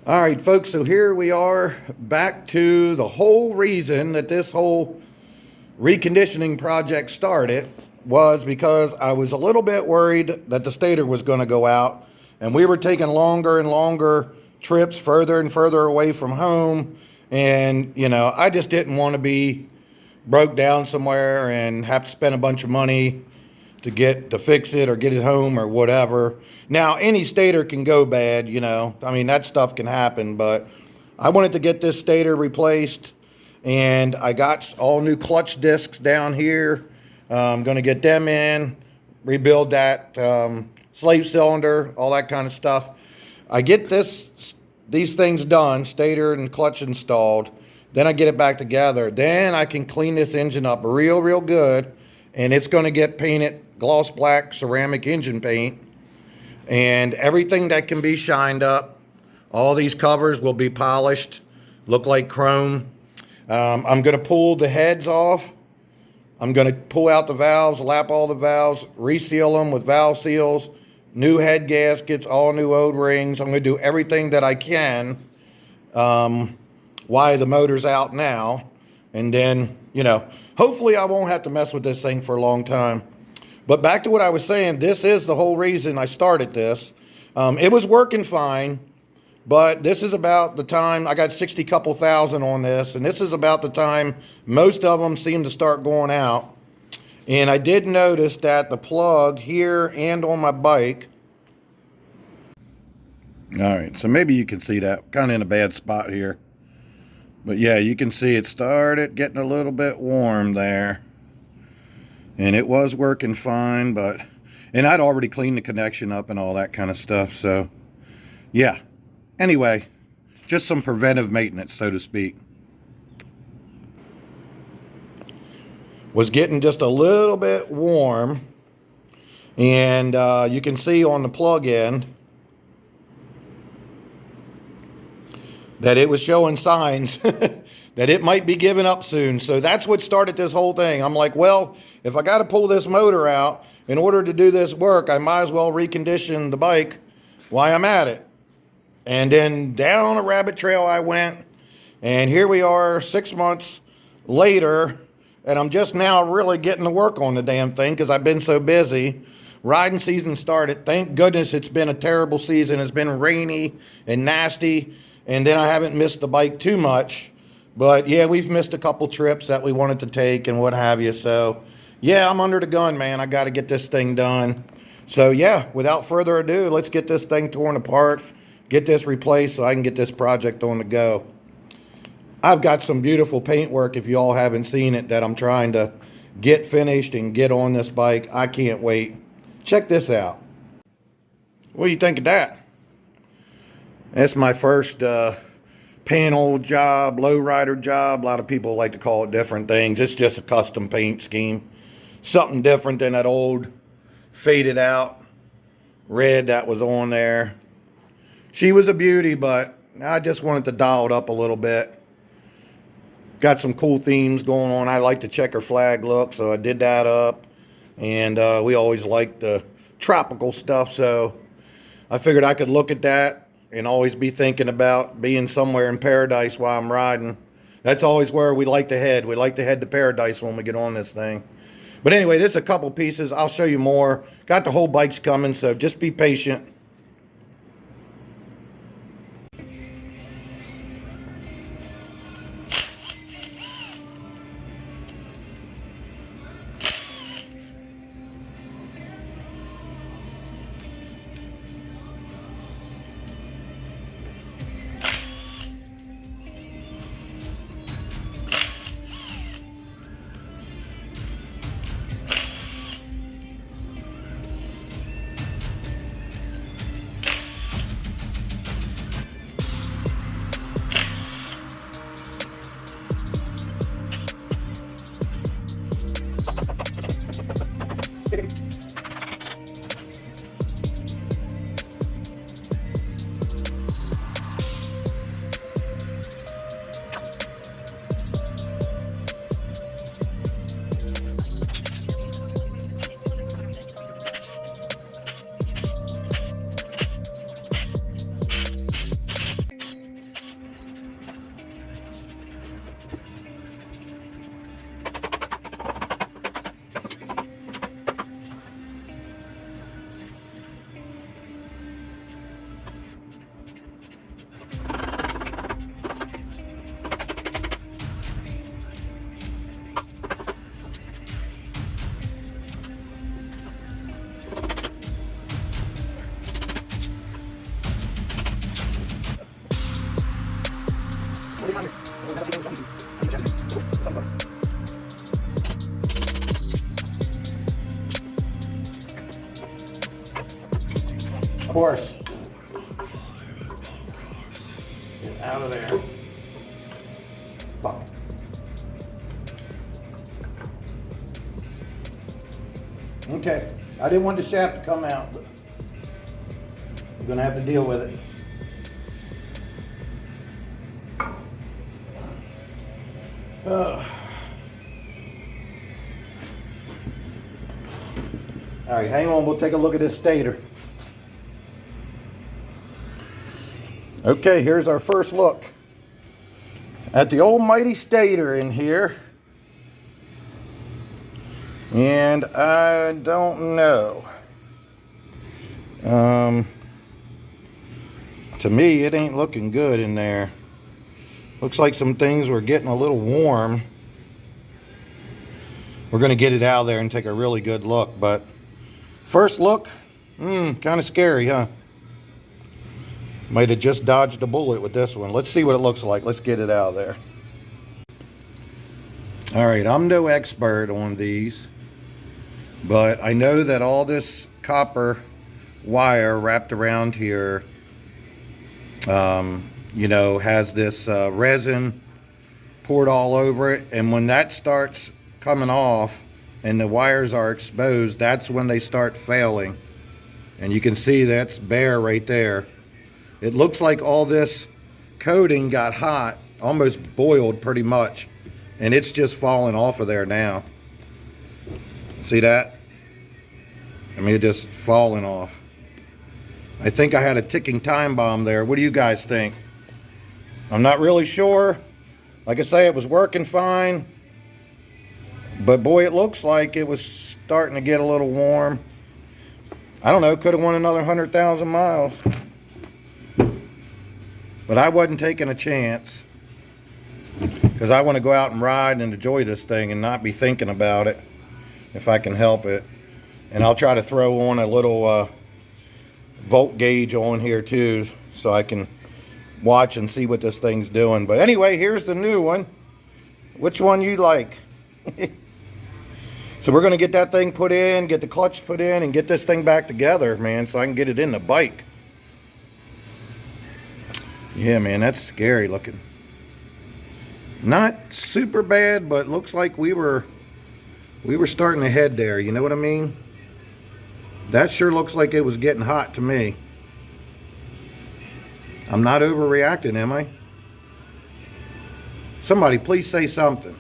All right, folks, so here we are back to the whole reason that this whole reconditioning project started was because I was a little bit worried that the Stator was going to go out, and we were taking longer and longer trips further and further away from home. And, I just didn't want to be broke down somewhere and have to spend a bunch of money to fix it or get it home or whatever. Now, any Stator can go bad, I mean, that stuff can happen, but I wanted to get this Stator replaced, and I got all new clutch discs down here. I'm going to get them in, rebuild that slave cylinder, all that kind of stuff. I get these things done, Stator and clutch installed, then I get it back together. Then I can clean this engine up real good, and it's going to get painted gloss black ceramic engine paint, and everything that can be shined up. All these covers will be polished, look like chrome. I'm going to pull the heads off. I'm going to pull out the valves, lap all the valves, reseal them with valve seals, new head gaskets, all new O-rings. I'm going to do everything that I can while the motor's out now. And then, hopefully I won't have to mess with this thing for a long time. But back to what I was saying, this is the whole reason I started this. It was working fine, but this is about the time, I got 60 couple thousand on this, and this is about the time most of them seem to start going out. And I did notice that the plug here and on my bike. All right, so maybe you can see that, kind of in a bad spot here. But yeah, you can see it started getting a little bit warm there. And it was working fine, and I'd already cleaned the connection up and all that kind of stuff. So yeah, anyway, just some preventive maintenance, so to speak. Was getting just a little bit warm, and you can see on the plug end that it was showing signs that it might be giving up soon. So that's what started this whole thing. I'm like, well, if I got to pull this motor out in order to do this work, I might as well recondition the bike while I'm at it. And then down a rabbit trail I went, and here we are 6 months later, and I'm just now really getting to work on the damn thing because I've been so busy. Riding season started. Thank goodness it's been a terrible season. It's been rainy and nasty, and then I haven't missed the bike too much. But yeah, we've missed a couple trips that we wanted to take and what have you. So yeah, I'm under the gun, man. I got to get this thing done. So yeah, without further ado, let's get this thing torn apart, get this replaced so I can get this project on the go. I've got some beautiful paintwork, if you all haven't seen it, that I'm trying to get finished and get on this bike. I can't wait. Check this out. What do you think of that? That's my first panel job, lowrider job. A lot of people like to call it different things. It's just a custom paint scheme. Something different than that old faded out red that was on there. She was a beauty, but I just wanted to dial it up a little bit. Got some cool themes going on. I like the checker flag look, so I did that up. And we always like the tropical stuff, so I figured I could look at that and always be thinking about being somewhere in paradise while I'm riding. That's always where we like to head. We like to head to paradise when we get on this thing. But anyway, there's a couple pieces. I'll show you more. Got the whole bikes coming, so just be patient. course. Get out of there. Fuck. Okay, I didn't want the shaft to come out, but I'm gonna have to deal with it. All right, hang on, we'll take a look at this stator. Okay, here's our first look at the almighty stator in here. And I don't know. To me, it ain't looking good in there. Looks like some things were getting a little warm. We're going to get it out of there and take a really good look. But first look, kind of scary, huh? Might have just dodged a bullet with this one. Let's see what it looks like. Let's get it out of there. All right, I'm no expert on these, but I know that all this copper wire wrapped around here, you know, has this resin poured all over it. And when that starts coming off and the wires are exposed, that's when they start failing. And you can see that's bare right there. It looks like all this coating got hot, almost boiled pretty much. And it's just falling off of there now. See that? I mean, it's just falling off. I think I had a ticking time bomb there. What do you guys think? I'm not really sure. Like I say, it was working fine. But boy, it looks like it was starting to get a little warm. I don't know, could have won another 100,000 miles. But I wasn't taking a chance, because I want to go out and ride and enjoy this thing and not be thinking about it if I can help it. And I'll try to throw on a little volt gauge on here too, so I can watch and see what this thing's doing. But anyway, here's the new one. Which one you like? So we're going to get that thing put in, get the clutch put in, and get this thing back together, man, so I can get it in the bike. Yeah, man, that's scary looking. Not super bad, but looks like we were starting to head there, you know what I mean? That sure looks like it was getting hot to me. I'm not overreacting, am I? Somebody please say something.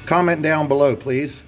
Comment down below, please.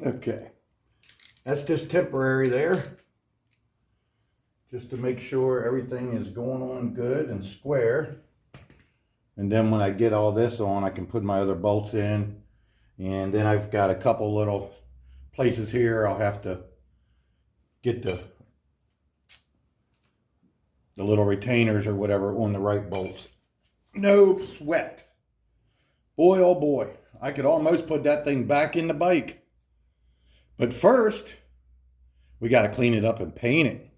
Okay, that's just temporary there, just to make sure everything is going on good and square. And then when I get all this on, I can put my other bolts in. And then I've got a couple little places here I'll have to get the little retainers or whatever on the right bolts. No sweat. Boy, oh boy, I could almost put that thing back in the bike. But first, we got to clean it up and paint it.